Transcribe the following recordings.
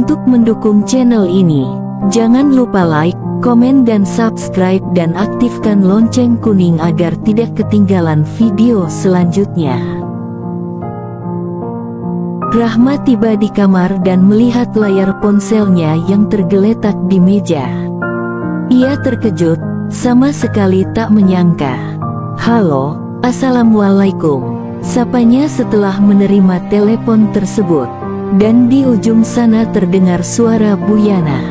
Untuk mendukung channel ini, jangan lupa like, komen dan subscribe dan aktifkan lonceng kuning agar tidak ketinggalan video selanjutnya. Rahma tiba di kamar dan melihat layar ponselnya yang tergeletak di meja. Ia terkejut, sama sekali tak menyangka. "Halo, Assalamualaikum," sapanya setelah menerima telepon tersebut. Dan di ujung sana terdengar suara Bu Yana.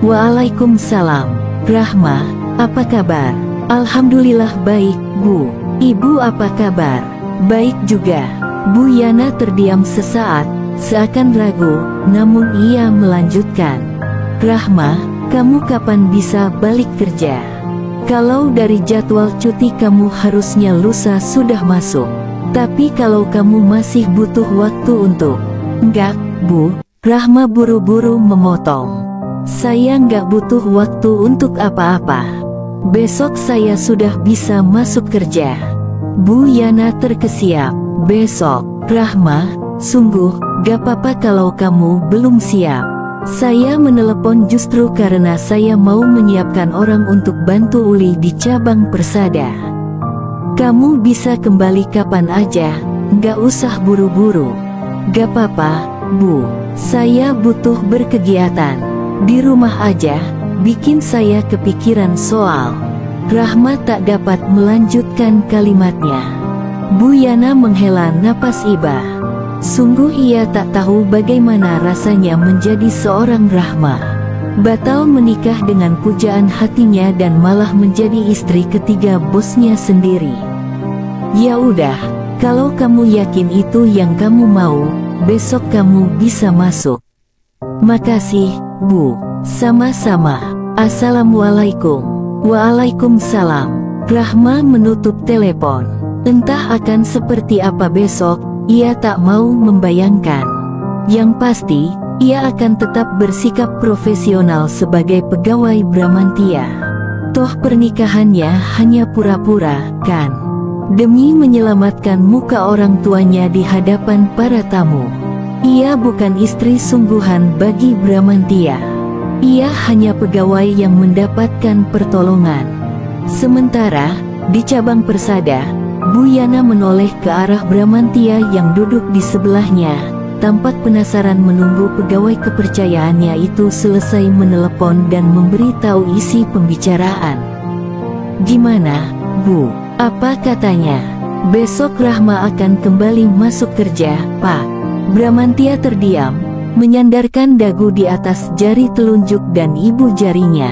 "Waalaikumsalam, Rahma, apa kabar?" "Alhamdulillah baik, Bu. Ibu apa kabar?" "Baik juga." Bu Yana terdiam sesaat, seakan ragu, namun ia melanjutkan. "Rahma, kamu kapan bisa balik kerja? Kalau dari jadwal cuti kamu harusnya lusa sudah masuk. Tapi kalau kamu masih butuh waktu untuk..." "Enggak, Bu," Rahma buru-buru memotong. "Saya enggak butuh waktu untuk apa-apa. Besok saya sudah bisa masuk kerja." Bu Yana terkesiap. "Besok, Rahma, sungguh, gak apa-apa kalau kamu belum siap. Saya menelepon justru karena saya mau menyiapkan orang untuk bantu Uli di cabang Persada. Kamu bisa kembali kapan aja, gak usah buru-buru." "Gak apa-apa, Bu. Saya butuh berkegiatan. Di rumah aja, bikin saya kepikiran soal..." Rahma tak dapat melanjutkan kalimatnya. Bu Yana menghela napas iba. Sungguh ia tak tahu bagaimana rasanya menjadi seorang Rahma. Batal menikah dengan pujaan hatinya dan malah menjadi istri ketiga bosnya sendiri. "Ya udah, kalau kamu yakin itu yang kamu mau, besok kamu bisa masuk." "Makasih, Bu." "Sama-sama. Assalamualaikum." "Waalaikumsalam." Rahma menutup telepon. Entah akan seperti apa besok, ia tak mau membayangkan. Yang pasti, ia akan tetap bersikap profesional sebagai pegawai Bramantya. Toh pernikahannya hanya pura-pura, kan? Demi menyelamatkan muka orang tuanya di hadapan para tamu. Ia bukan istri sungguhan bagi Bramantya. Ia hanya pegawai yang mendapatkan pertolongan. Sementara, di cabang Persada, Bu Yana menoleh ke arah Bramantya yang duduk di sebelahnya, tampak penasaran menunggu pegawai kepercayaannya itu selesai menelepon dan memberitahu isi pembicaraan. "Gimana, Bu? Apa katanya? Besok Rahma akan kembali masuk kerja, Pak?" Bramantya terdiam, menyandarkan dagu di atas jari telunjuk dan ibu jarinya.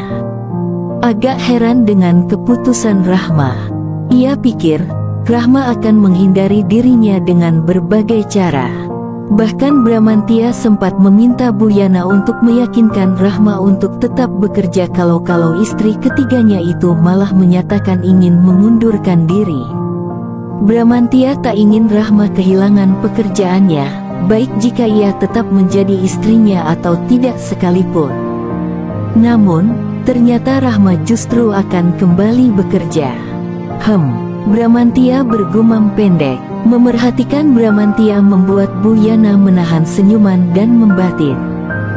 Agak heran dengan keputusan Rahma. Ia pikir Rahma akan menghindari dirinya dengan berbagai cara. Bahkan Bramantya sempat meminta Bu Yana untuk meyakinkan Rahma untuk tetap bekerja kalau istri ketiganya itu malah menyatakan ingin mengundurkan diri. Bramantya tak ingin Rahma kehilangan pekerjaannya, baik jika ia tetap menjadi istrinya atau tidak sekalipun. Namun, ternyata Rahma justru akan kembali bekerja. Bramantya bergumam pendek. Memerhatikan Bramantya membuat Bu Yana menahan senyuman dan membatin.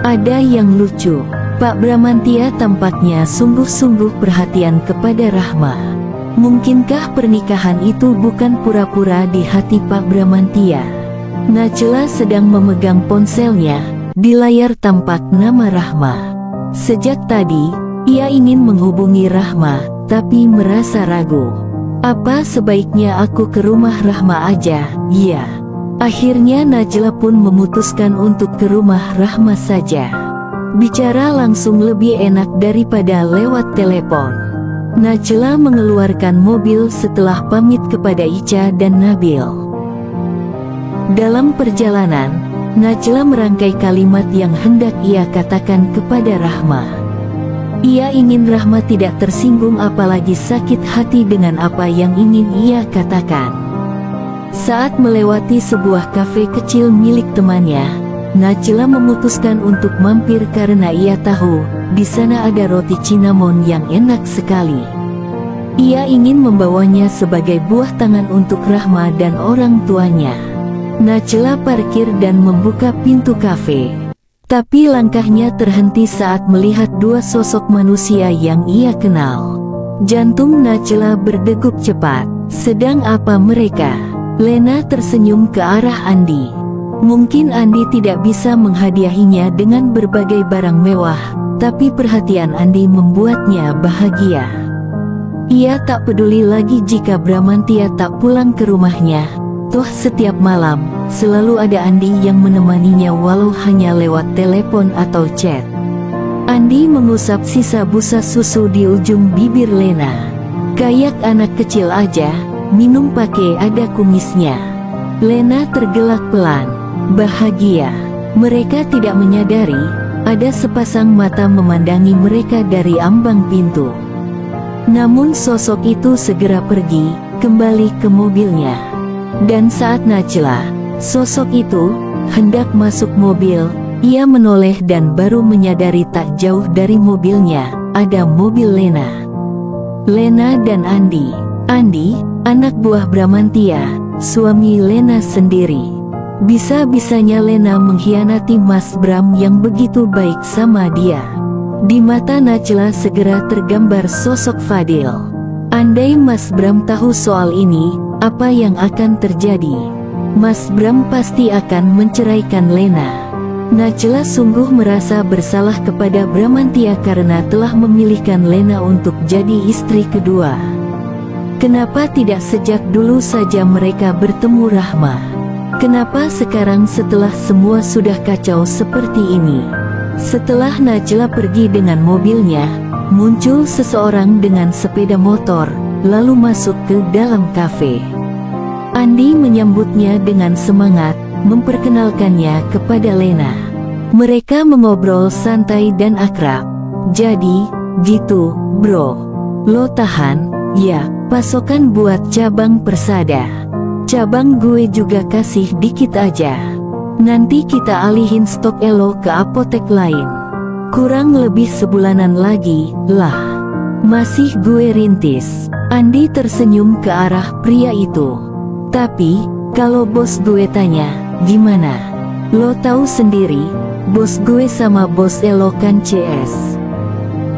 Ada yang lucu. Pak Bramantya tampaknya sungguh-sungguh perhatian kepada Rahma. Mungkinkah pernikahan itu bukan pura-pura di hati Pak Bramantya? Najla sedang memegang ponselnya. Di layar tampak nama Rahma. Sejak tadi, ia ingin menghubungi Rahma, tapi merasa ragu. "Apa sebaiknya aku ke rumah Rahma aja, ya?" Akhirnya Najla pun memutuskan untuk ke rumah Rahma saja. Bicara langsung lebih enak daripada lewat telepon. Najla mengeluarkan mobil setelah pamit kepada Ica dan Nabil. Dalam perjalanan, Najla merangkai kalimat yang hendak ia katakan kepada Rahma. Ia ingin Rahma tidak tersinggung apalagi sakit hati dengan apa yang ingin ia katakan. Saat melewati sebuah kafe kecil milik temannya, Najla memutuskan untuk mampir karena ia tahu di sana ada roti cinnamon yang enak sekali. Ia ingin membawanya sebagai buah tangan untuk Rahma dan orang tuanya. Najla parkir dan membuka pintu kafe. Tapi langkahnya terhenti saat melihat dua sosok manusia yang ia kenal. Jantung Najla berdegup cepat. Sedang apa mereka? Lena tersenyum ke arah Andi. Mungkin Andi tidak bisa menghadiahinya dengan berbagai barang mewah, tapi perhatian Andi membuatnya bahagia. Ia tak peduli lagi jika Bramantia tak pulang ke rumahnya. Toh setiap malam, selalu ada Andi yang menemaninya walau hanya lewat telepon atau chat. Andi mengusap sisa busa susu di ujung bibir Lena. Kayak anak kecil aja, minum pakai ada kumisnya. Lena tergelak pelan, bahagia. Mereka tidak menyadari, ada sepasang mata memandangi mereka dari ambang pintu. Namun sosok itu segera pergi, kembali ke mobilnya. Dan saat Najla, sosok itu, hendak masuk mobil, ia menoleh dan baru menyadari tak jauh dari mobilnya, ada mobil Lena. Lena dan Andi. Andi, anak buah Bramantia, suami Lena sendiri. Bisa-bisanya Lena mengkhianati Mas Bram yang begitu baik sama dia. Di mata Najla segera tergambar sosok Fadil. Andai Mas Bram tahu soal ini, apa yang akan terjadi? Mas Bram pasti akan menceraikan Lena. Najla sungguh merasa bersalah kepada Bramantia karena telah memilihkan Lena untuk jadi istri kedua. Kenapa tidak sejak dulu saja mereka bertemu Rahma? Kenapa sekarang setelah semua sudah kacau seperti ini? Setelah Najla pergi dengan mobilnya, muncul seseorang dengan sepeda motor, lalu masuk ke dalam kafe. Andi menyambutnya dengan semangat, memperkenalkannya kepada Lena. Mereka mengobrol santai dan akrab. Jadi, gitu, bro. Lo tahan, ya, pasokan buat cabang Persada. Cabang gue juga kasih dikit aja. Nanti kita alihin stok elo ke apotek lain. Kurang lebih sebulanan lagi, lah. Masih gue rintis. Andi tersenyum ke arah pria itu. Tapi, kalau bos gue tanya, gimana? Lo tahu sendiri, bos gue sama bos elo kan CS.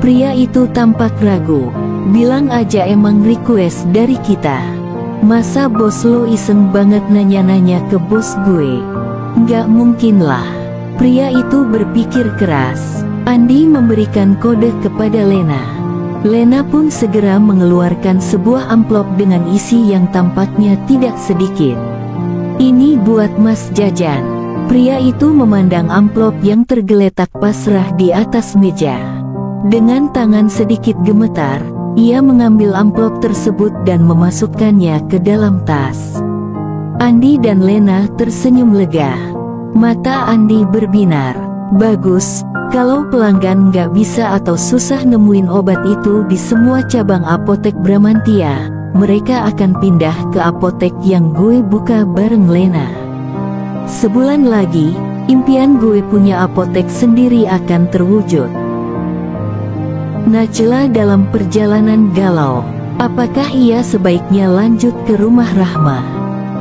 Pria itu tampak ragu. Bilang aja emang request dari kita. Masa bos lo iseng banget nanya-nanya ke bos gue? Nggak mungkin lah. Pria itu berpikir keras. Andi memberikan kode kepada Lena. Lena pun segera mengeluarkan sebuah amplop dengan isi yang tampaknya tidak sedikit. Ini buat Mas Jajan. Pria itu memandang amplop yang tergeletak pasrah di atas meja. Dengan tangan sedikit gemetar, ia mengambil amplop tersebut dan memasukkannya ke dalam tas. Andi dan Lena tersenyum lega. Mata Andi berbinar. Bagus. Kalau pelanggan nggak bisa atau susah nemuin obat itu di semua cabang apotek Bramantia, mereka akan pindah ke apotek yang gue buka bareng Lena. Sebulan lagi, impian gue punya apotek sendiri akan terwujud. Najla dalam perjalanan galau. Apakah ia sebaiknya lanjut ke rumah Rahma?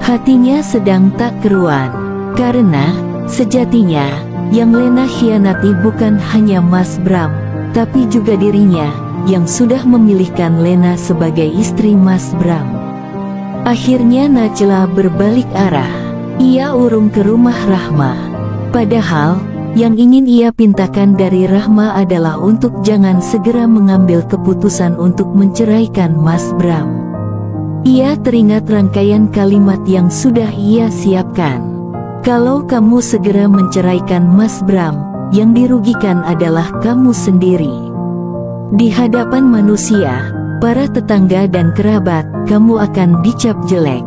Hatinya sedang tak keruan. Karena, sejatinya, yang Lena khianati bukan hanya Mas Bram, tapi juga dirinya, yang sudah memilihkan Lena sebagai istri Mas Bram. Akhirnya Najla berbalik arah. Ia urung ke rumah Rahma. Padahal, yang ingin ia pintakan dari Rahma adalah untuk jangan segera mengambil keputusan untuk menceraikan Mas Bram. Ia teringat rangkaian kalimat yang sudah ia siapkan. Kalau kamu segera menceraikan Mas Bram, yang dirugikan adalah kamu sendiri. Di hadapan manusia, para tetangga dan kerabat, kamu akan dicap jelek.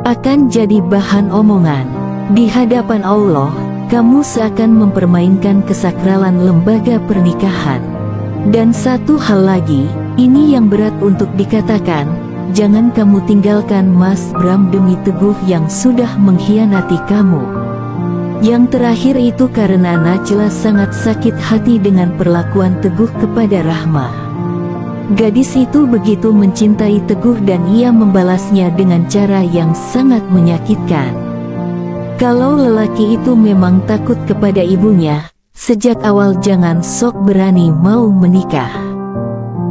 Akan jadi bahan omongan. Di hadapan Allah, kamu seakan mempermainkan kesakralan lembaga pernikahan. Dan satu hal lagi, ini yang berat untuk dikatakan, jangan kamu tinggalkan Mas Bram demi Teguh yang sudah mengkhianati kamu. Yang terakhir itu karena Najla sangat sakit hati dengan perlakuan Teguh kepada Rahma. Gadis itu begitu mencintai Teguh dan ia membalasnya dengan cara yang sangat menyakitkan. Kalau lelaki itu memang takut kepada ibunya, Sejak awal jangan sok berani mau menikah.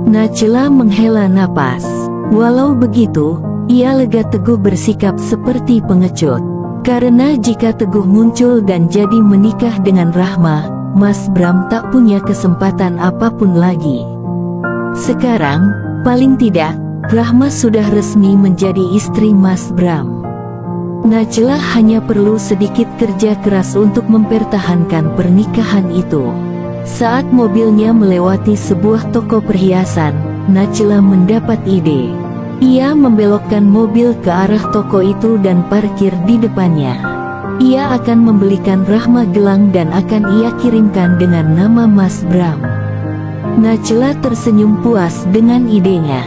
Najla menghela napas. Walau begitu, ia lega Teguh bersikap seperti pengecut. Karena jika Teguh muncul dan jadi menikah dengan Rahma, Mas Bram tak punya kesempatan apapun lagi. Sekarang, paling tidak, Rahma sudah resmi menjadi istri Mas Bram. Najla hanya perlu sedikit kerja keras untuk mempertahankan pernikahan itu. Saat mobilnya melewati sebuah toko perhiasan, Najla mendapat ide. Ia membelokkan mobil ke arah toko itu dan parkir di depannya. Ia akan membelikan Rahma gelang dan akan ia kirimkan dengan nama Mas Bram. Najla tersenyum puas dengan idenya.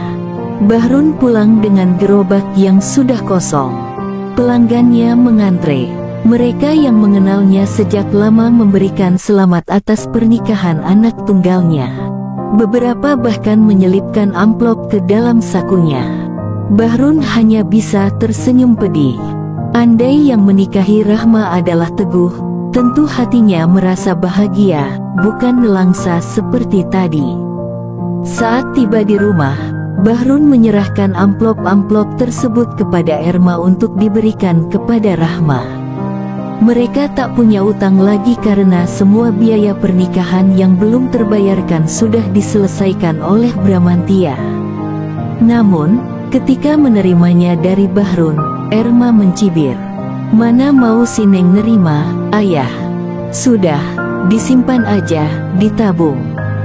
Bahrun pulang dengan gerobak yang sudah kosong. Pelanggannya mengantre. Mereka yang mengenalnya sejak lama memberikan selamat atas pernikahan anak tunggalnya. Beberapa bahkan menyelipkan amplop ke dalam sakunya. Bahrun hanya bisa tersenyum pedih. Andai yang menikahi Rahma adalah Teguh, tentu hatinya merasa bahagia, bukan nelangsa seperti tadi. Saat tiba di rumah, Bahrun menyerahkan amplop-amplop tersebut kepada Erma untuk diberikan kepada Rahma. Mereka tak punya utang lagi karena semua biaya pernikahan yang belum terbayarkan sudah diselesaikan oleh Bramantia. Namun, ketika menerimanya dari Bahrun, Erma mencibir. "Mana mau si Neng nerima, ayah? Sudah, disimpan aja, ditabung.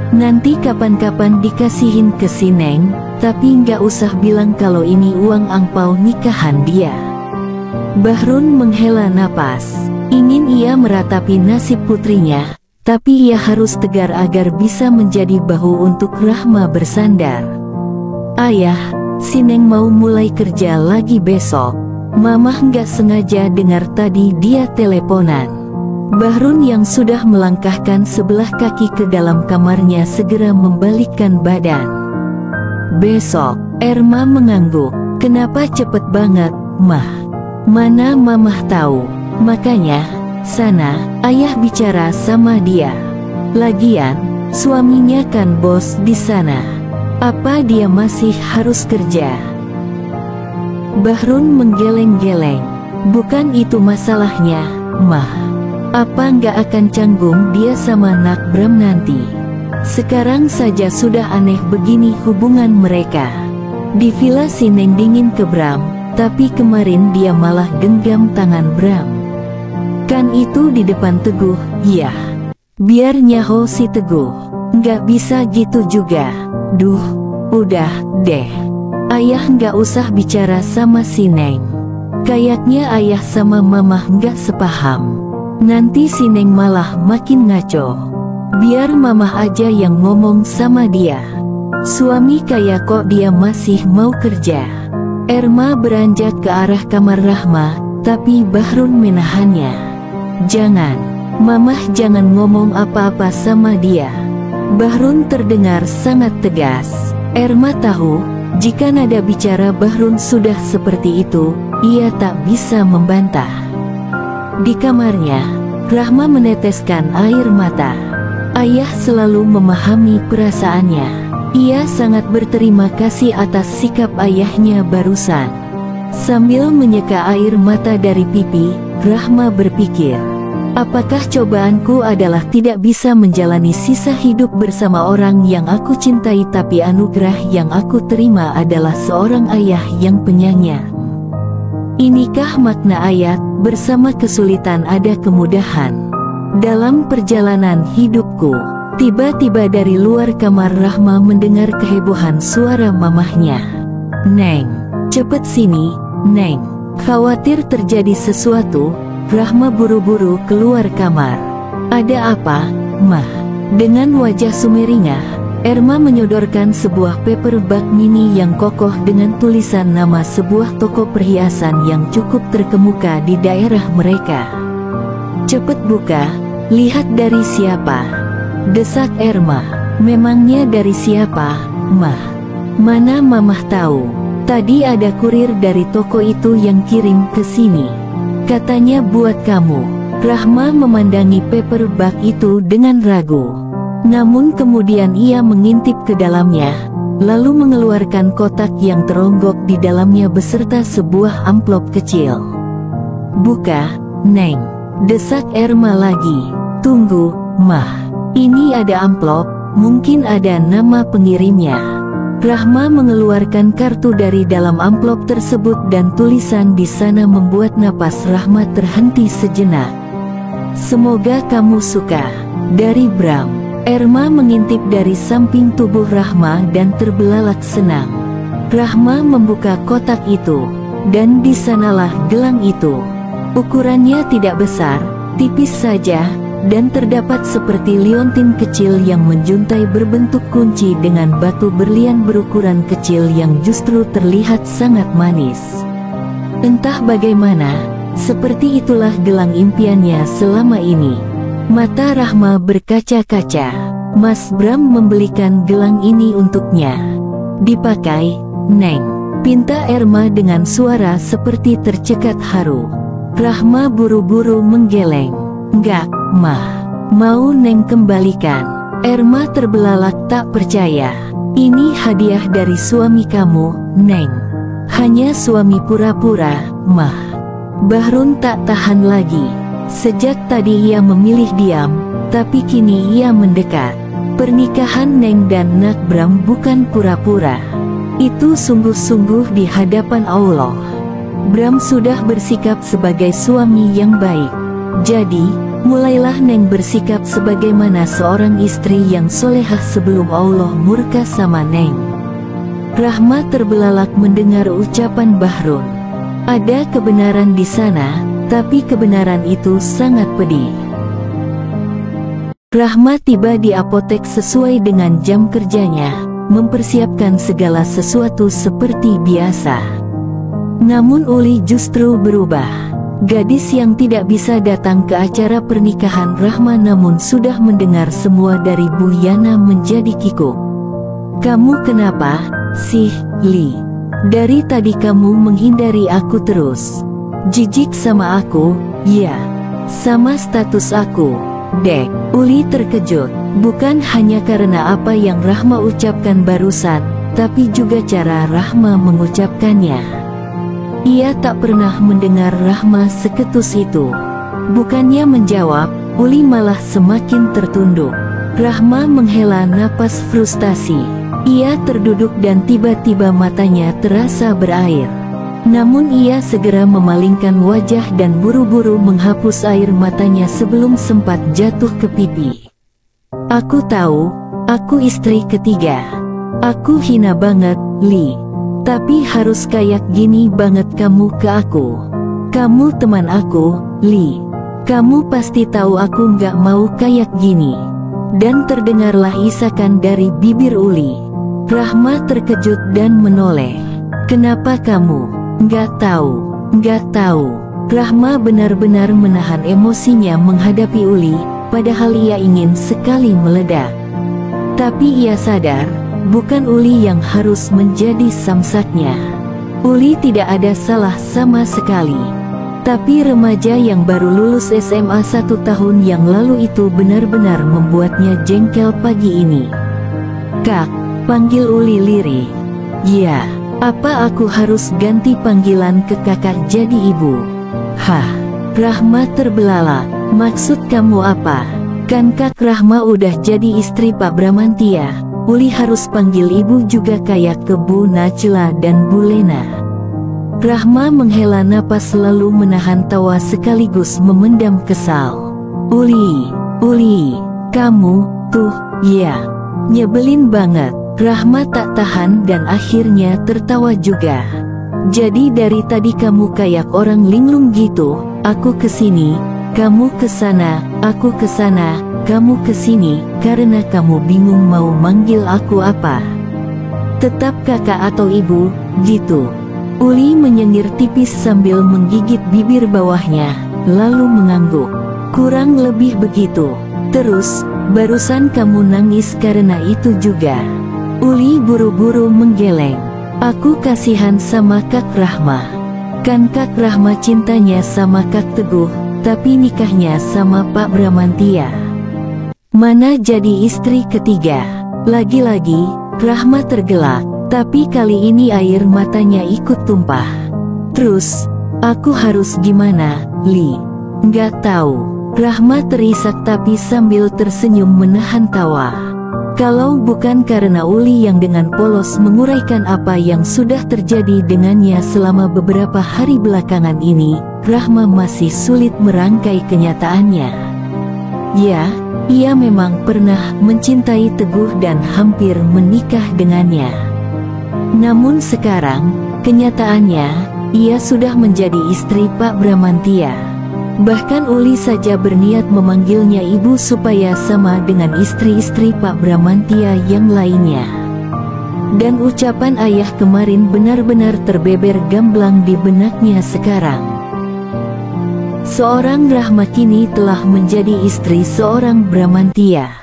Nanti kapan-kapan dikasihin ke si Neng, tapi nggak usah bilang kalau ini uang angpau nikahan dia." Bahrun menghela napas. Ingin ia meratapi nasib putrinya, tapi ia harus tegar agar bisa menjadi bahu untuk Rahma bersandar. "Ayah, si Neng mau mulai kerja lagi besok." Mamah nggak sengaja dengar tadi dia teleponan. Bahrun yang sudah melangkahkan sebelah kaki ke dalam kamarnya segera membalikkan badan. "Besok," Erma mengangguk. "Kenapa cepet banget, Mah?" "Mana mamah tahu. Makanya, sana, ayah bicara sama dia. Lagian, suaminya kan bos di sana. Apa dia masih harus kerja?" Bahrun menggeleng-geleng. "Bukan itu masalahnya, Mah. Apa nggak akan canggung dia sama Nak Bram nanti? Sekarang saja sudah aneh begini hubungan mereka. Di villa si Neng dingin ke Bram, tapi kemarin dia malah genggam tangan Bram. Kan itu di depan Teguh, ya. Biar nyaho si Teguh. Nggak bisa gitu juga. Duh, udah deh. Ayah nggak usah bicara sama si Neng. Kayaknya ayah sama mamah nggak sepaham. Nanti si Neng malah makin ngaco. Biar mamah aja yang ngomong sama dia. Suami kaya kok dia masih mau kerja." Erma beranjak ke arah kamar Rahma, tapi Bahrun menahannya. "Jangan, mamah jangan ngomong apa-apa sama dia." Bahrun terdengar sangat tegas. Erma tahu, jika nada bicara Bahrun sudah seperti itu, ia tak bisa membantah. Di kamarnya, Rahma meneteskan air mata. Ayah selalu memahami perasaannya. Ia sangat berterima kasih atas sikap ayahnya barusan. Sambil menyeka air mata dari pipi, Rahma berpikir, apakah cobaanku adalah tidak bisa menjalani sisa hidup bersama orang yang aku cintai, tapi anugerah yang aku terima adalah seorang ayah yang penyayang. Inikah makna ayat, bersama kesulitan ada kemudahan. Dalam perjalanan hidupku, tiba-tiba dari luar kamar Rahma mendengar kehebohan suara mamahnya. "Neng, cepet sini, Neng." Khawatir terjadi sesuatu, Rahma buru-buru keluar kamar. "Ada apa, Mah?" Dengan wajah sumeringah, Erma menyodorkan sebuah paperback mini yang kokoh dengan tulisan nama sebuah toko perhiasan yang cukup terkemuka di daerah mereka. "Cepet buka, lihat dari siapa," desak Erma. "Memangnya dari siapa, Mah?" "Mana mamah tahu. Tadi ada kurir dari toko itu yang kirim ke sini. Katanya buat kamu." Rahma memandangi paperback itu dengan ragu. Namun kemudian ia mengintip ke dalamnya, lalu mengeluarkan kotak yang teronggok di dalamnya beserta sebuah amplop kecil. "Buka, Neng," desak Erma lagi. "Tunggu, Mah. Ini ada amplop, mungkin ada nama pengirimnya." Rahma mengeluarkan kartu dari dalam amplop tersebut dan tulisan di sana membuat napas Rahma terhenti sejenak. "Semoga kamu suka. Dari Bram." Erma mengintip dari samping tubuh Rahma dan terbelalak senang. Rahma membuka kotak itu, dan di sanalah gelang itu. Ukurannya tidak besar, tipis saja, dan terdapat seperti liontin kecil yang menjuntai berbentuk kunci dengan batu berlian berukuran kecil yang justru terlihat sangat manis. Entah bagaimana, seperti itulah gelang impiannya selama ini. Mata Rahma berkaca-kaca. "Mas Bram membelikan gelang ini untuknya. Dipakai, Neng," pinta Erma dengan suara seperti tercekat haru. Rahma buru-buru menggeleng. "Enggak, Mah. Mau Neng kembalikan." Erma terbelalak tak percaya. "Ini hadiah dari suami kamu, Neng." "Hanya suami pura-pura, Mah." Bahrun tak tahan lagi. Sejak tadi ia memilih diam, tapi kini ia mendekat. Pernikahan Neng dan Nak Bram bukan pura-pura. Itu sungguh-sungguh di hadapan Allah. Bram sudah bersikap sebagai suami yang baik. Jadi, mulailah Neng bersikap sebagaimana seorang istri yang solehah sebelum Allah murka sama Neng. Rahma terbelalak mendengar ucapan Bahrun. Ada kebenaran di sana, tapi kebenaran itu sangat pedih. Rahma tiba di apotek sesuai dengan jam kerjanya, mempersiapkan segala sesuatu seperti biasa. Namun Uli justru berubah. Gadis yang tidak bisa datang ke acara pernikahan Rahma namun sudah mendengar semua dari Bu Yana menjadi kikuk. "Kamu kenapa sih, Li? Dari tadi kamu menghindari aku terus. Jijik sama aku, ya? Sama status aku, Dek?" Uli terkejut, bukan hanya karena apa yang Rahma ucapkan barusan, tapi juga cara Rahma mengucapkannya. Ia tak pernah mendengar Rahma seketus itu. Bukannya menjawab, Uli malah semakin tertunduk. Rahma menghela napas frustasi. Ia terduduk dan tiba-tiba matanya terasa berair. Namun ia segera memalingkan wajah dan buru-buru menghapus air matanya sebelum sempat jatuh ke pipi. "Aku tahu, aku istri ketiga. Aku hina banget, Li. Tapi harus kayak gini banget kamu ke aku. Kamu teman aku, Li. Kamu pasti tahu aku nggak mau kayak gini." Dan terdengarlah isakan dari bibir Uli. Rahma terkejut dan menoleh. "Kenapa kamu nggak tahu?" "Nggak tahu." Rahma benar-benar menahan emosinya menghadapi Uli, padahal ia ingin sekali meledak. Tapi ia sadar, bukan Uli yang harus menjadi samsaknya. Uli tidak ada salah sama sekali. Tapi remaja yang baru lulus SMA 1 tahun yang lalu itu benar-benar membuatnya jengkel pagi ini. "Kak," panggil Uli lirih. "Ya, apa aku harus ganti panggilan ke kakak jadi ibu?" "Hah?" Rahma terbelalak. "Maksud kamu apa? Kan Kak Rahma udah jadi istri Pak Bramantia. Uli harus panggil ibu juga kayak ke Bu Najla dan Bu Lena." Rahma menghela napas lalu menahan tawa sekaligus memendam kesal. Uli, kamu tuh, ya, nyebelin banget." Rahma tak tahan dan akhirnya tertawa juga. "Jadi dari tadi kamu kayak orang linglung gitu, aku kesini, kamu kesana, aku kesana, kamu kesini, karena kamu bingung mau manggil aku apa? Tetap kakak atau ibu, gitu?" Uli menyengir tipis sambil menggigit bibir bawahnya, lalu mengangguk. "Kurang lebih begitu. Terus, barusan kamu nangis karena itu juga?" Uli buru-buru menggeleng. "Aku kasihan sama Kak Rahma. Kan Kak Rahma cintanya sama Kak Teguh, tapi nikahnya sama Pak Bramantia. Mana jadi istri ketiga. Lagi-lagi, Rahma tergelak, tapi kali ini air matanya ikut tumpah. Terus, aku harus gimana, Li? Nggak tahu. Rahma terisak tapi sambil tersenyum menahan tawa. Kalau bukan karena Uli yang dengan polos menguraikan apa yang sudah terjadi dengannya selama beberapa hari belakangan ini, Rahma masih sulit merangkai kenyataannya. Ya, ia memang pernah mencintai Teguh dan hampir menikah dengannya. Namun sekarang, kenyataannya, ia sudah menjadi istri Pak Bramantia. Bahkan Uli saja berniat memanggilnya ibu supaya sama dengan istri-istri Pak Bramantia yang lainnya. Dan ucapan ayah kemarin benar-benar terbeber gamblang di benaknya sekarang. Seorang Rahma kini telah menjadi istri seorang Bramantia.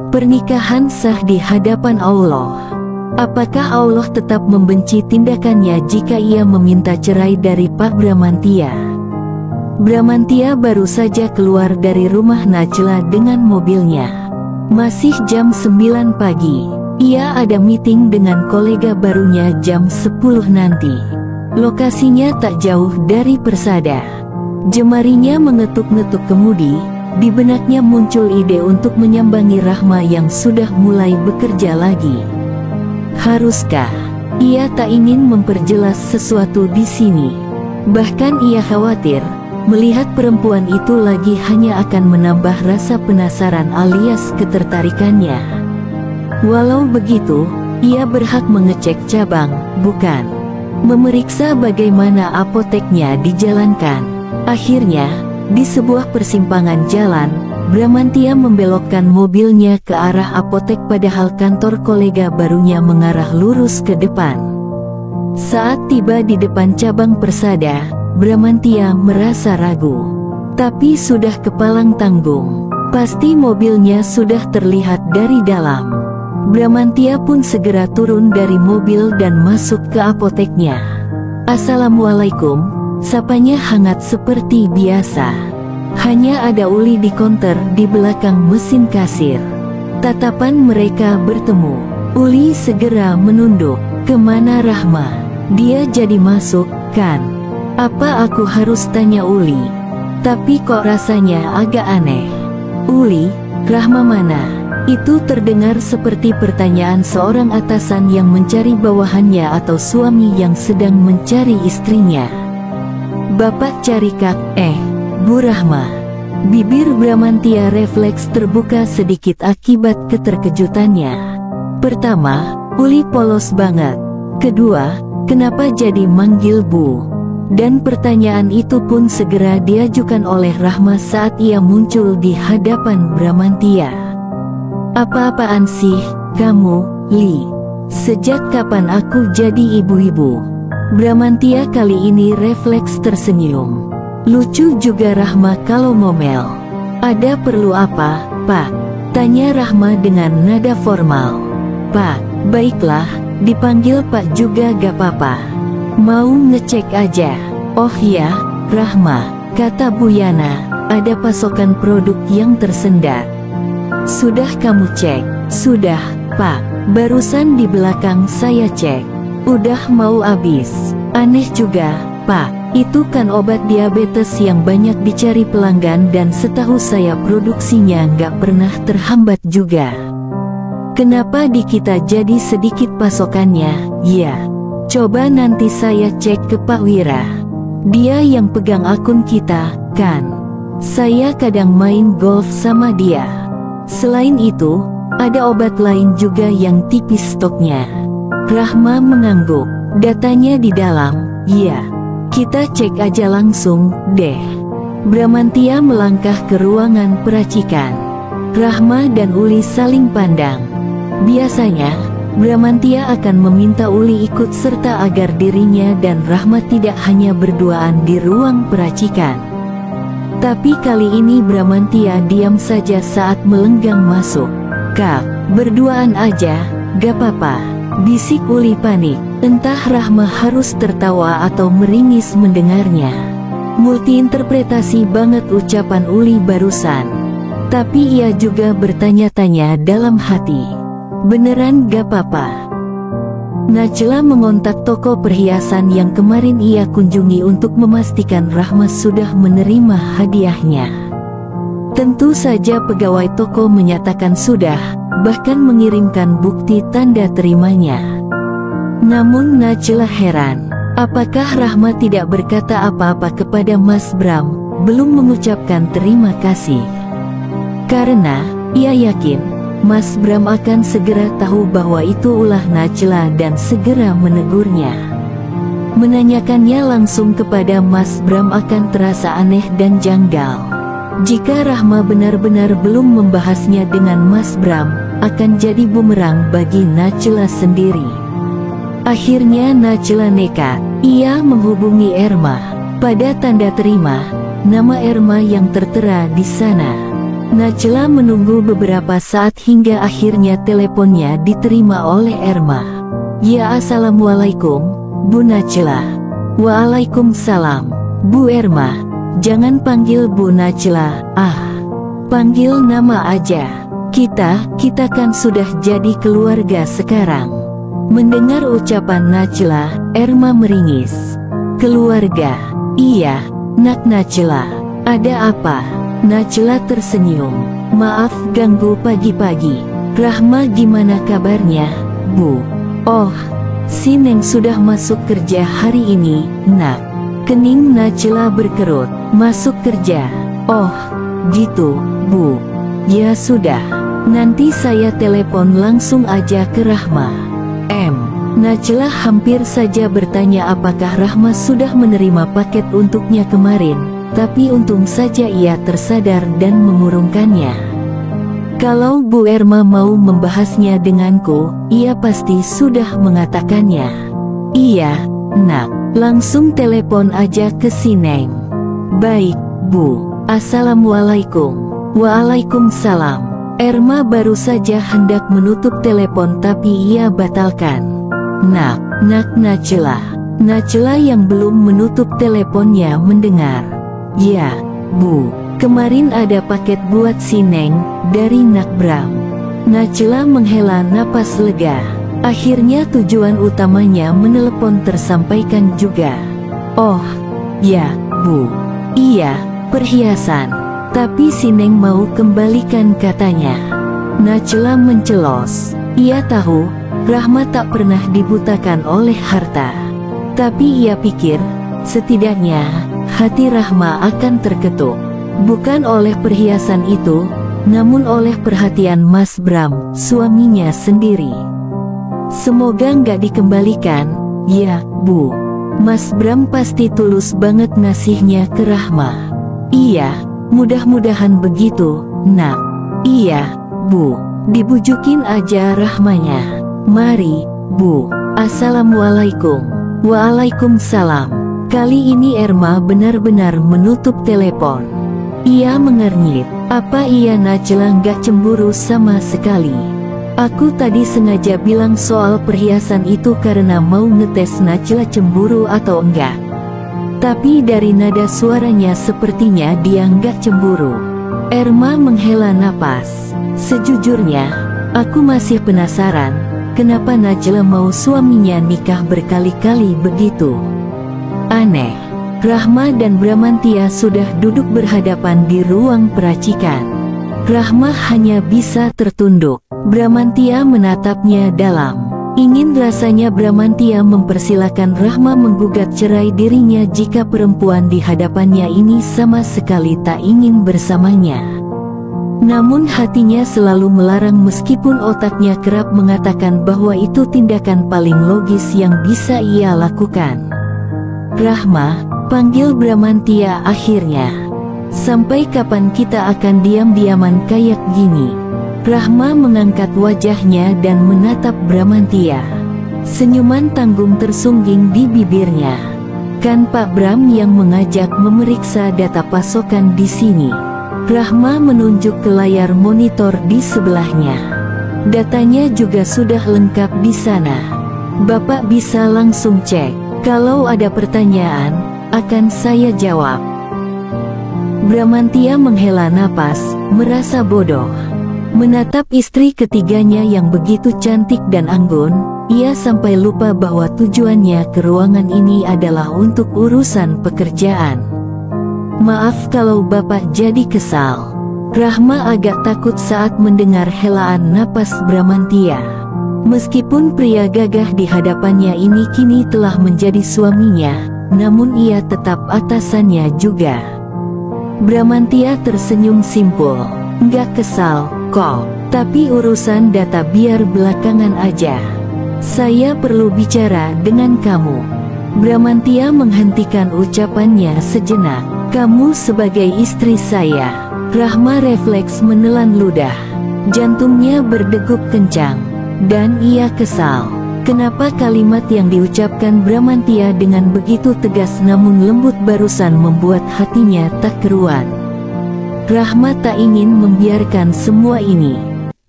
Pernikahan sah di hadapan Allah. Apakah Allah tetap membenci tindakannya jika ia meminta cerai dari Pak Bramantia? Bramantia baru saja keluar dari rumah Najla dengan mobilnya. Masih jam 9 pagi. Ia ada meeting dengan kolega barunya jam 10 nanti. Lokasinya tak jauh dari Persada. Jemarinya mengetuk-ngetuk kemudi. Di benaknya muncul ide untuk menyambangi Rahma yang sudah mulai bekerja lagi. Haruskah? Ia tak ingin memperjelas sesuatu di sini. Bahkan ia khawatir, melihat perempuan itu lagi hanya akan menambah rasa penasaran alias ketertarikannya. Walau begitu, ia berhak mengecek cabang, bukan memeriksa bagaimana apoteknya dijalankan. Akhirnya, di sebuah persimpangan jalan, Bramantia membelokkan mobilnya ke arah apotek padahal kantor kolega barunya mengarah lurus ke depan. Saat tiba di depan cabang Persada, Bramantia merasa ragu. Tapi sudah kepalang tanggung. Pasti mobilnya sudah terlihat dari dalam. Bramantia pun segera turun dari mobil dan masuk ke apoteknya. Assalamualaikum, sapanya hangat seperti biasa. Hanya ada Uli di konter di belakang mesin kasir. Tatapan mereka bertemu. Uli segera menunduk. Kemana Rahma? Dia jadi masuk, kan? Apa aku harus tanya Uli? Tapi kok rasanya agak aneh. Uli, Rahma mana? Itu terdengar seperti pertanyaan seorang atasan yang mencari bawahannya atau suami yang sedang mencari istrinya. Bapak cari Bu Rahma. Bibir Bramantia refleks terbuka sedikit akibat keterkejutannya. Pertama, Uli polos banget. Kedua, kenapa jadi manggil Bu? Dan pertanyaan itu pun segera diajukan oleh Rahma saat ia muncul di hadapan Bramantia. Apa-apaan sih, kamu, Li? Sejak kapan aku jadi ibu-ibu? Bramantia kali ini refleks tersenyum. Lucu juga Rahma kalau ngomel. Ada perlu apa, Pak? Tanya Rahma dengan nada formal. Pak, baiklah, dipanggil Pak juga gak apa-apa. Mau ngecek aja. Oh ya, Rahma, kata Bu Yana, ada pasokan produk yang tersendat. Sudah kamu cek? Sudah, Pak. Barusan di belakang saya cek. Udah mau habis. Aneh juga, Pak. Itu kan obat diabetes yang banyak dicari pelanggan dan setahu saya produksinya nggak pernah terhambat juga. Kenapa di kita jadi sedikit pasokannya, ya? Coba nanti saya cek ke Pak Wira. Dia yang pegang akun kita, kan? Saya kadang main golf sama dia. Selain itu, ada obat lain juga yang tipis stoknya. Rahma mengangguk. Datanya di dalam, ya. Kita cek aja langsung, deh. Bramantia melangkah ke ruangan peracikan. Rahma dan Uli saling pandang. Biasanya, Bramantia akan meminta Uli ikut serta agar dirinya dan Rahma tidak hanya berduaan di ruang peracikan. Tapi kali ini Bramantia diam saja saat melenggang masuk. Kak, berduaan aja, gak apa-apa, bisik Uli panik. Entah Rahma harus tertawa atau meringis mendengarnya. Multiinterpretasi banget ucapan Uli barusan. Tapi ia juga bertanya-tanya dalam hati. Beneran gak apa-apa? Najla mengontak toko perhiasan yang kemarin ia kunjungi untuk memastikan Rahma sudah menerima hadiahnya. Tentu saja pegawai toko menyatakan sudah, bahkan mengirimkan bukti tanda terimanya. Namun Najla heran, apakah Rahma tidak berkata apa-apa kepada Mas Bram, belum mengucapkan terima kasih? Karena ia yakin Mas Bram akan segera tahu bahwa itu ulah Najla dan segera menegurnya. Menanyakannya langsung kepada Mas Bram akan terasa aneh dan janggal. Jika Rahma benar-benar belum membahasnya dengan Mas Bram, akan jadi bumerang bagi Najla sendiri. Akhirnya Najla nekat, ia menghubungi Erma. Pada tanda terima, nama Erma yang tertera di sana. Najla menunggu beberapa saat hingga akhirnya teleponnya diterima oleh Erma. Ya, assalamualaikum, Bu Najla. Waalaikumsalam, Bu Erma. Jangan panggil Bu Najla, panggil nama aja. Kita kan sudah jadi keluarga sekarang. Mendengar ucapan Najla, Erma meringis. Keluarga? Iya, Nak Najla. Ada apa? Najla tersenyum. Maaf ganggu pagi-pagi. Rahma gimana kabarnya, Bu? Oh, si Neng sudah masuk kerja hari ini, Nak. Kening Najla berkerut. Masuk kerja? Oh, gitu, Bu. Ya sudah, nanti saya telepon langsung aja ke Rahma. Najla hampir saja bertanya apakah Rahma sudah menerima paket untuknya kemarin, tapi untung saja ia tersadar dan mengurungkannya. Kalau Bu Erma mau membahasnya denganku, ia pasti sudah mengatakannya. Iya, Nak, langsung telepon aja ke si Neng. Baik, Bu. Assalamualaikum. Waalaikumsalam. Erma baru saja hendak menutup telepon tapi ia batalkan. Nak Najla. Najla yang belum menutup teleponnya mendengar. Ya, Bu. Kemarin ada paket buat si Neng, dari Nak Bram. Najla menghela napas lega. Akhirnya tujuan utamanya menelepon tersampaikan juga. Oh, ya, Bu. Iya, perhiasan. Tapi si Neng mau kembalikan katanya. Najla mencelos. Ia tahu, Rahma tak pernah dibutakan oleh harta. Tapi ia pikir, setidaknya, hati Rahma akan terketuk. Bukan oleh perhiasan itu, namun oleh perhatian Mas Bram, suaminya sendiri. Semoga nggak dikembalikan, ya, Bu. Mas Bram pasti tulus banget ngasihnya ke Rahma. Iya, mudah-mudahan begitu, Nak. Iya, Bu. Dibujukin aja Rahmanya. Mari, Bu. Assalamualaikum. Waalaikumsalam. Kali ini Erma benar-benar menutup telepon. Ia mengernyit. Apa iya Najla nggak cemburu sama sekali? Aku tadi sengaja bilang soal perhiasan itu karena mau ngetes Najla cemburu atau enggak. Tapi dari nada suaranya sepertinya dia nggak cemburu. Erma menghela napas. Sejujurnya, aku masih penasaran, kenapa Najla mau suaminya nikah berkali-kali begitu. Aneh. Rahma dan Bramantia sudah duduk berhadapan di ruang peracikan. Rahma hanya bisa tertunduk. Bramantia menatapnya dalam. Ingin rasanya Bramantia mempersilakan Rahma menggugat cerai dirinya jika perempuan di hadapannya ini sama sekali tak ingin bersamanya. Namun hatinya selalu melarang meskipun otaknya kerap mengatakan bahwa itu tindakan paling logis yang bisa ia lakukan. Rahma, panggil Bramantia akhirnya. Sampai kapan kita akan diam-diaman kayak gini? Rahma mengangkat wajahnya dan menatap Bramantia. Senyuman tanggung tersungging di bibirnya. Kan Pak Bram yang mengajak memeriksa data pasokan di sini. Rahma menunjuk ke layar monitor di sebelahnya. Datanya juga sudah lengkap di sana. Bapak bisa langsung cek. Kalau ada pertanyaan, akan saya jawab. Bramantya menghela napas, merasa bodoh. Menatap istri ketiganya yang begitu cantik dan anggun, ia sampai lupa bahwa tujuannya ke ruangan ini adalah untuk urusan pekerjaan. Maaf kalau Bapak jadi kesal. Rahma agak takut saat mendengar helaan napas Bramantya. Meskipun pria gagah di hadapannya ini kini telah menjadi suaminya, namun ia tetap atasannya juga. Bramantya tersenyum simpul. Nggak kesal kok, tapi urusan data biar belakangan aja. Saya perlu bicara dengan kamu. Bramantya menghentikan ucapannya sejenak. Kamu sebagai istri saya. Rahma refleks menelan ludah. Jantungnya berdegup kencang. Dan ia kesal. Kenapa kalimat yang diucapkan Bramantya dengan begitu tegas namun lembut barusan membuat hatinya tak keruan. Rahma tak ingin membiarkan semua ini.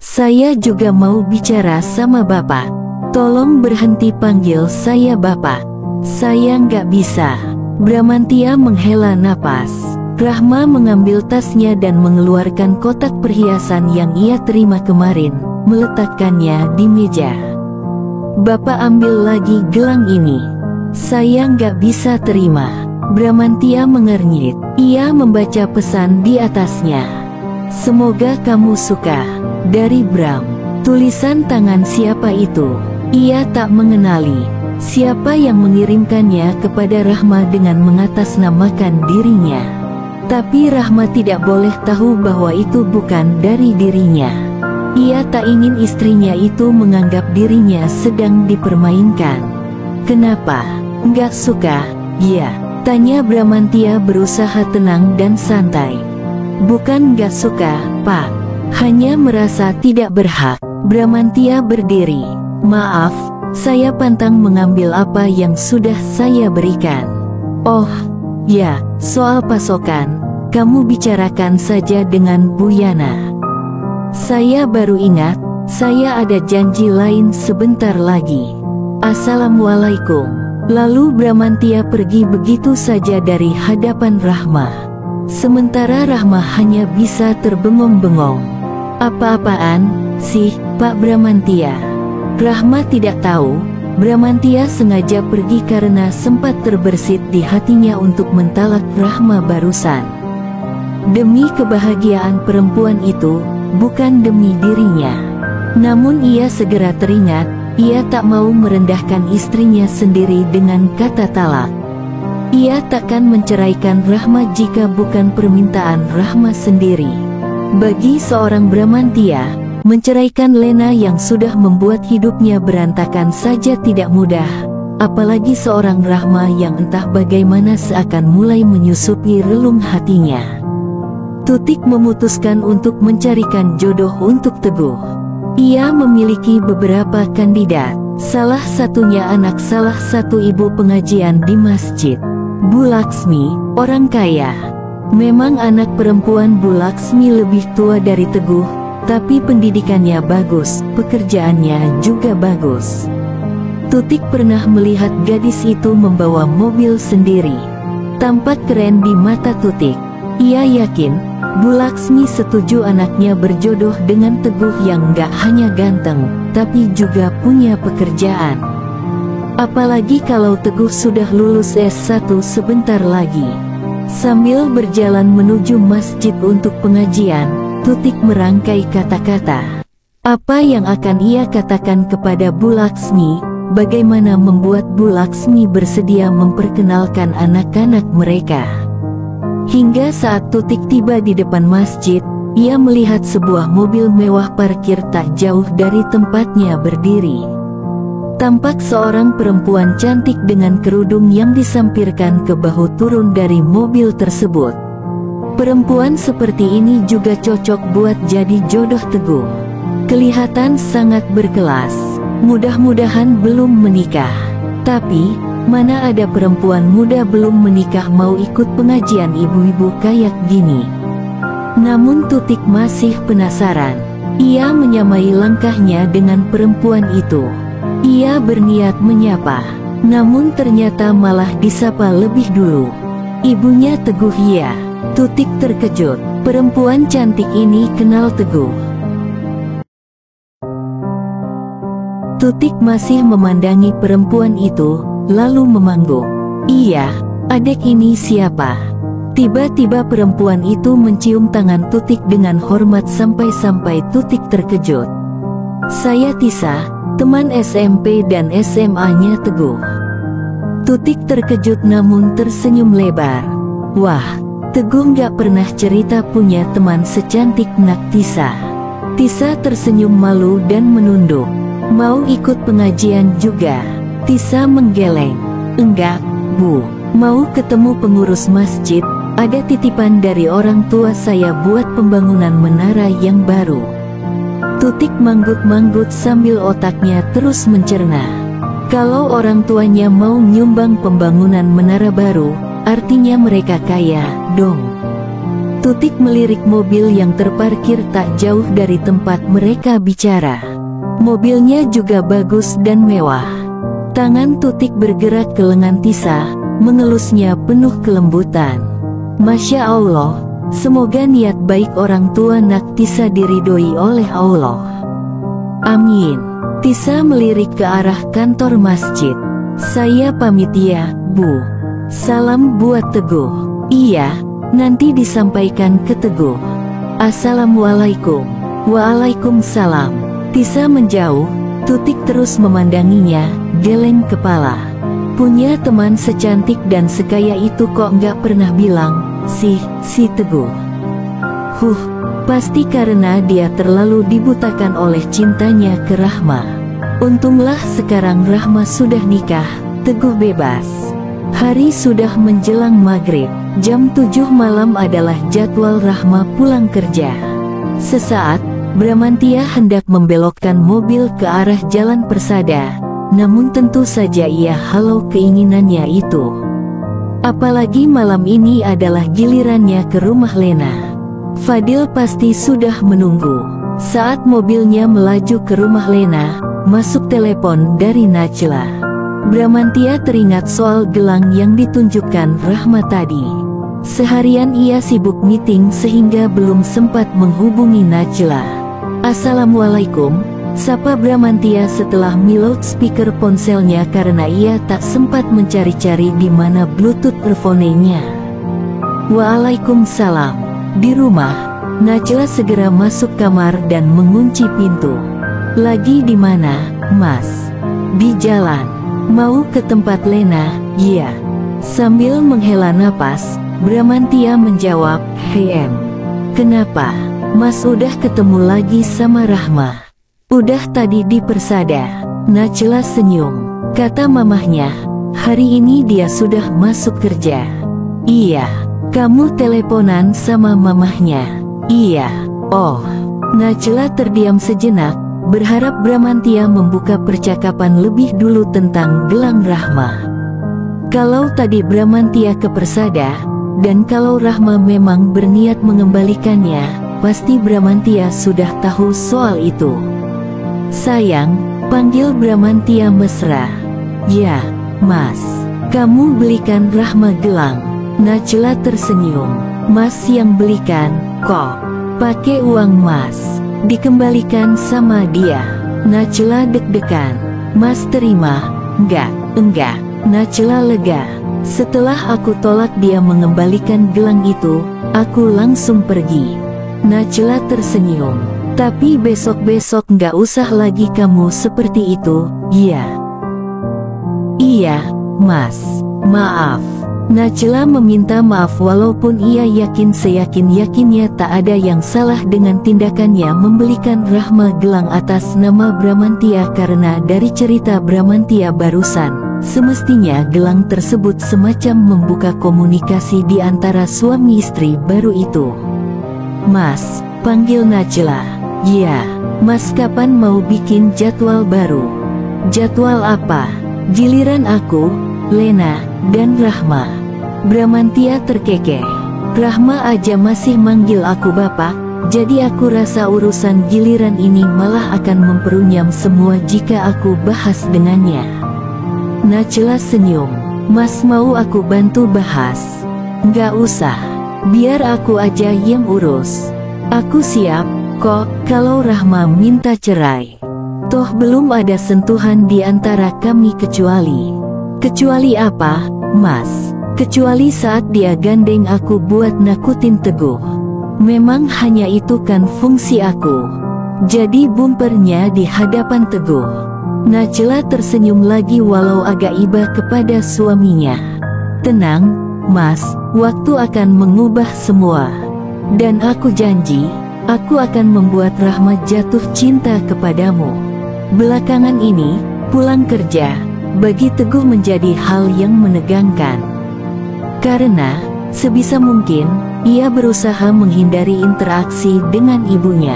Saya juga mau bicara sama Bapak. Tolong berhenti panggil saya Bapak. Saya nggak bisa. Bramantya menghela napas. Rahma mengambil tasnya dan mengeluarkan kotak perhiasan yang ia terima kemarin, meletakkannya di meja. Bapak ambil lagi gelang ini. Saya nggak bisa terima. Bramantya mengernyit. Ia membaca pesan di atasnya. Semoga kamu suka. Dari Bram. Tulisan tangan siapa itu? Ia tak mengenali. Siapa yang mengirimkannya kepada Rahma dengan mengatasnamakan dirinya? Tapi Rahma tidak boleh tahu bahwa itu bukan dari dirinya. Ia tak ingin istrinya itu menganggap dirinya sedang dipermainkan. Kenapa? Nggak suka? Ya, tanya Bramantya berusaha tenang dan santai. Bukan nggak suka, Pak. Hanya merasa tidak berhak. Bramantya berdiri. Maaf, saya pantang mengambil apa yang sudah saya berikan. Oh, ya, soal pasokan, kamu bicarakan saja dengan Bu Yana. Saya baru ingat, saya ada janji lain sebentar lagi. Assalamualaikum. Lalu Bramantya pergi begitu saja dari hadapan Rahma. Sementara Rahma hanya bisa terbengong-bengong. Apa-apaan sih, Pak Bramantya? Rahma tidak tahu, Bramantya sengaja pergi karena sempat terbersit di hatinya untuk mentalak Rahma barusan. Demi kebahagiaan perempuan itu, bukan demi dirinya. Namun ia segera teringat, ia tak mau merendahkan istrinya sendiri dengan kata talak. Ia takkan menceraikan Rahma jika bukan permintaan Rahma sendiri. Bagi seorang Bramantya, menceraikan Lena yang sudah membuat hidupnya berantakan saja tidak mudah, apalagi seorang Rahma yang entah bagaimana seakan mulai menyusupi relung hatinya. Tutik memutuskan untuk mencarikan jodoh untuk Teguh. Ia memiliki beberapa kandidat, salah satunya anak salah satu ibu pengajian di masjid. Bu Laksmi, orang kaya. Memang anak perempuan Bu Laksmi lebih tua dari Teguh, tapi pendidikannya bagus, pekerjaannya juga bagus. Tutik pernah melihat gadis itu membawa mobil sendiri. Tampak keren di mata Tutik. Ia yakin, Bu Laksmi setuju anaknya berjodoh dengan Teguh yang gak hanya ganteng, tapi juga punya pekerjaan. Apalagi kalau Teguh sudah lulus S1 sebentar lagi. Sambil berjalan menuju masjid untuk pengajian, Tutik merangkai kata-kata. Apa yang akan ia katakan kepada Bu Laksmi, bagaimana membuat Bu Laksmi bersedia memperkenalkan anak-anak mereka. Hingga saat Tutik tiba di depan masjid, ia melihat sebuah mobil mewah parkir tak jauh dari tempatnya berdiri. Tampak seorang perempuan cantik dengan kerudung yang disampirkan ke bahu turun dari mobil tersebut. Perempuan seperti ini juga cocok buat jadi jodoh Teguh. Kelihatan sangat berkelas. Mudah-mudahan belum menikah. Tapi, mana ada perempuan muda belum menikah mau ikut pengajian ibu-ibu kayak gini. Namun Tutik masih penasaran. Ia menyamai langkahnya dengan perempuan itu. Ia berniat menyapa, namun ternyata malah disapa lebih dulu. Ibunya Teguh ya. Tutik terkejut. Perempuan cantik ini kenal Teguh. Tutik masih memandangi perempuan itu, lalu memangguk. Iya, adek ini siapa? Tiba-tiba perempuan itu mencium tangan Tutik dengan hormat sampai-sampai Tutik terkejut. Saya Tisa, teman SMP dan SMA-nya Teguh. Tutik terkejut namun tersenyum lebar. Wah, Teguh gak pernah cerita punya teman secantik Nak Tisa. Tisa tersenyum malu dan menunduk. Mau ikut pengajian juga? Tisa menggeleng. Enggak, Bu. Mau ketemu pengurus masjid, ada titipan dari orang tua saya buat pembangunan menara yang baru. Tutik manggut-manggut sambil otaknya terus mencerna. Kalau orang tuanya mau nyumbang pembangunan menara baru, artinya mereka kaya, dong. Tutik melirik mobil yang terparkir tak jauh dari tempat mereka bicara. Mobilnya juga bagus dan mewah. Tangan Tutik bergerak ke lengan Tisa, mengelusnya penuh kelembutan. Masya Allah, semoga niat baik orang tua Nak Tisa diridhoi oleh Allah. Amin. Tisa melirik ke arah kantor masjid. Saya pamit ya, Bu. Salam buat Teguh. Iya, nanti disampaikan ke Teguh. Assalamualaikum. Waalaikumsalam. Tisa menjauh, Tutik terus memandanginya, geleng kepala. Punya teman secantik dan sekaya itu kok nggak pernah bilang, si Teguh. Pasti karena dia terlalu dibutakan oleh cintanya ke Rahma. Untunglah sekarang Rahma sudah nikah, Teguh bebas. Hari sudah menjelang maghrib, jam 7 malam adalah jadwal Rahma pulang kerja. Sesaat, Bramantia hendak membelokkan mobil ke arah Jalan Persada, namun tentu saja ia halau keinginannya itu. Apalagi malam ini adalah gilirannya ke rumah Lena. Fadil pasti sudah menunggu. Saat mobilnya melaju ke rumah Lena, masuk telepon dari Najla. Bramantia teringat soal gelang yang ditunjukkan Rahma tadi. Seharian ia sibuk meeting sehingga belum sempat menghubungi Najla. Assalamualaikum, sapa Bramantia setelah meload speaker ponselnya karena ia tak sempat mencari-cari di mana Bluetooth earphone-nya. Waalaikumsalam. Di rumah, Najla segera masuk kamar dan mengunci pintu. Lagi di mana, Mas? Di jalan. Mau ke tempat Lena? Iya. Sambil menghela napas, Bramantia menjawab, "Hem. Kenapa? Mas udah ketemu lagi sama Rahma?" "Udah tadi di Persada." Najla senyum. Kata mamahnya, hari ini dia sudah masuk kerja. Iya. Kamu teleponan sama mamahnya? Iya. Oh. Najla terdiam sejenak, berharap Bramantia membuka percakapan lebih dulu tentang gelang Rahma. Kalau tadi Bramantia ke Persada, dan kalau Rahma memang berniat mengembalikannya, pasti Bramantia sudah tahu soal itu. "Sayang," panggil Bramantia mesra. "Ya, Mas. Kamu belikan Rahma gelang." Najla tersenyum. "Mas yang belikan, kok? Pakai uang Mas. Dikembalikan sama dia." Najla deg-degan. "Mas terima?" Enggak. Najla lega. "Setelah aku tolak dia mengembalikan gelang itu, aku langsung pergi." Najla tersenyum. "Tapi besok-besok nggak usah lagi kamu seperti itu, ya?" "Iya, Mas. Maaf." Najla meminta maaf walaupun ia yakin seyakin-yakinnya tak ada yang salah dengan tindakannya membelikan Rahma gelang atas nama Bramantia karena dari cerita Bramantia barusan, semestinya gelang tersebut semacam membuka komunikasi di antara suami istri baru itu. "Mas," panggil Najla. "Ya, Mas kapan mau bikin jadwal baru?" "Jadwal apa? Giliran aku, Lena, dan Rahma." Bramantia terkekeh. "Rahma aja masih manggil aku bapak, jadi aku rasa urusan giliran ini malah akan memperunyam semua jika aku bahas dengannya." Najla senyum. "Mas mau aku bantu bahas?" Nggak usah, biar aku aja yang urus. Aku siap kok kalau Rahma minta cerai. Toh belum ada sentuhan di antara kami kecuali. Kecuali apa, Mas? Kecuali saat dia gandeng aku buat nakutin Teguh. Memang hanya itu kan fungsi aku. Jadi bumpernya di hadapan Teguh. Najla tersenyum lagi walau agak iba kepada suaminya. Tenang, Mas, waktu akan mengubah semua. Dan aku janji, aku akan membuat Rahma jatuh cinta kepadamu. Belakangan ini, pulang kerja, bagi Teguh menjadi hal yang menegangkan. Karena, sebisa mungkin, ia berusaha menghindari interaksi dengan ibunya.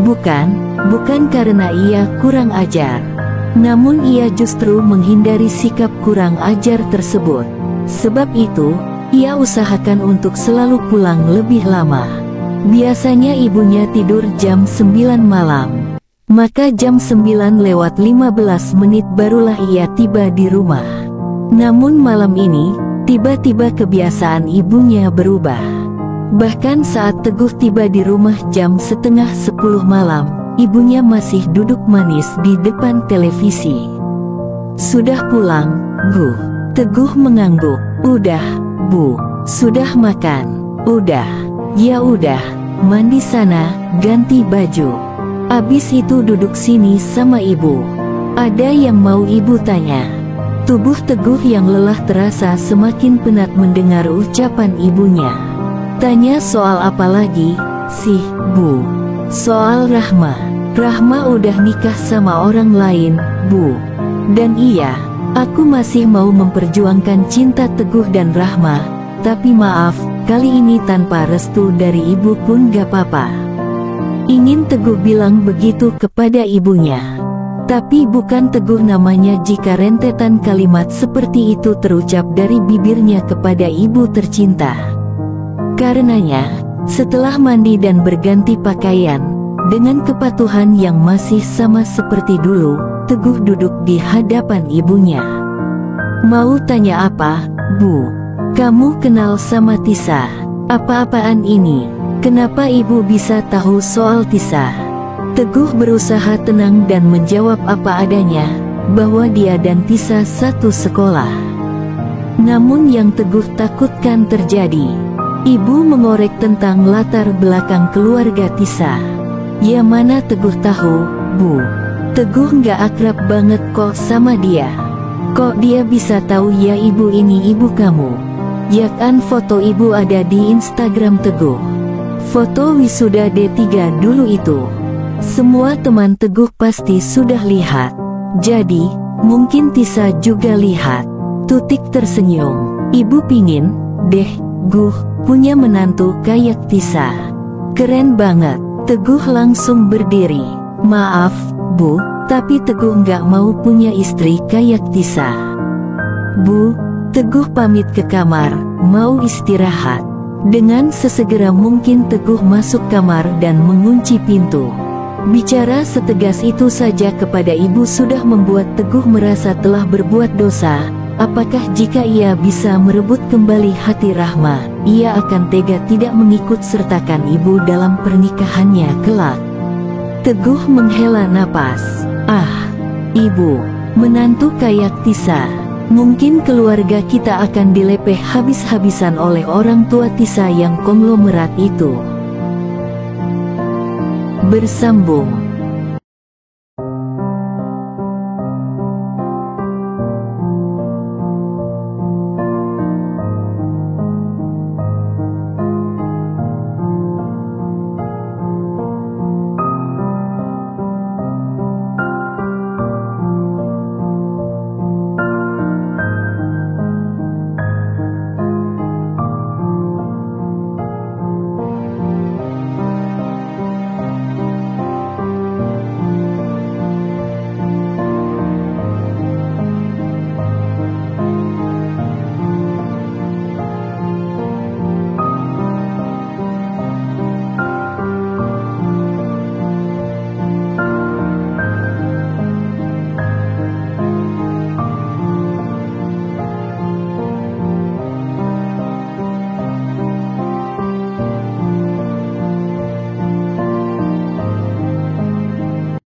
Bukan karena ia kurang ajar. Namun ia justru menghindari sikap kurang ajar tersebut. Sebab itu, ia usahakan untuk selalu pulang lebih lama. Biasanya ibunya tidur jam 9 malam. Maka jam 9:15 barulah ia tiba di rumah. Namun malam ini, tiba-tiba kebiasaan ibunya berubah. Bahkan saat Teguh tiba di rumah jam 9:30 malam, ibunya masih duduk manis di depan televisi. "Sudah pulang, Bu?" Teguh mengangguk. "Udah, Bu. Sudah makan?" "Udah." "Ya udah, mandi sana, ganti baju. Abis itu duduk sini sama ibu. Ada yang mau ibu tanya." Tubuh Teguh yang lelah terasa semakin penat mendengar ucapan ibunya. "Tanya soal apa lagi sih, Bu?" "Soal Rahma. Rahma udah nikah sama orang lain, Bu. Dan iya, aku masih mau memperjuangkan cinta Teguh dan Rahma. Tapi maaf, kali ini tanpa restu dari ibu pun gak apa-apa." Ingin Teguh bilang begitu kepada ibunya. Tapi bukan Teguh namanya jika rentetan kalimat seperti itu terucap dari bibirnya kepada ibu tercinta. Karenanya, setelah mandi dan berganti pakaian, dengan kepatuhan yang masih sama seperti dulu, Teguh duduk di hadapan ibunya. "Mau tanya apa, Bu?" "Kamu kenal sama Tisa?" "Apa-apaan ini? Kenapa ibu bisa tahu soal Tisa?" Teguh berusaha tenang dan menjawab apa adanya, bahwa dia dan Tisa satu sekolah. Namun yang Teguh takutkan terjadi. Ibu mengorek tentang latar belakang keluarga Tisa. "Ya mana Teguh tahu, Bu. Teguh nggak akrab banget kok sama dia." "Kok dia bisa tahu ya ibu ini ibu kamu?" "Ya kan foto ibu ada di Instagram Teguh. Foto wisuda D3 dulu itu. Semua teman Teguh pasti sudah lihat. Jadi, mungkin Tisa juga lihat." Tutik tersenyum. "Ibu pingin deh, Guh, punya menantu kayak Tisa. Keren banget." Teguh langsung berdiri. "Maaf, Bu, tapi Teguh nggak mau punya istri kayak Tisa." "Bu." Teguh pamit ke kamar, mau istirahat. Dengan sesegera mungkin Teguh masuk kamar dan mengunci pintu. Bicara setegas itu saja kepada ibu sudah membuat Teguh merasa telah berbuat dosa. Apakah jika ia bisa merebut kembali hati Rahma, ia akan tega tidak mengikut sertakan ibu dalam pernikahannya kelak? Teguh menghela napas. "Ah, Ibu, menantu kayak Tisa. Mungkin keluarga kita akan dilepeh habis-habisan oleh orang tua Tisa yang konglomerat itu." Bersambung.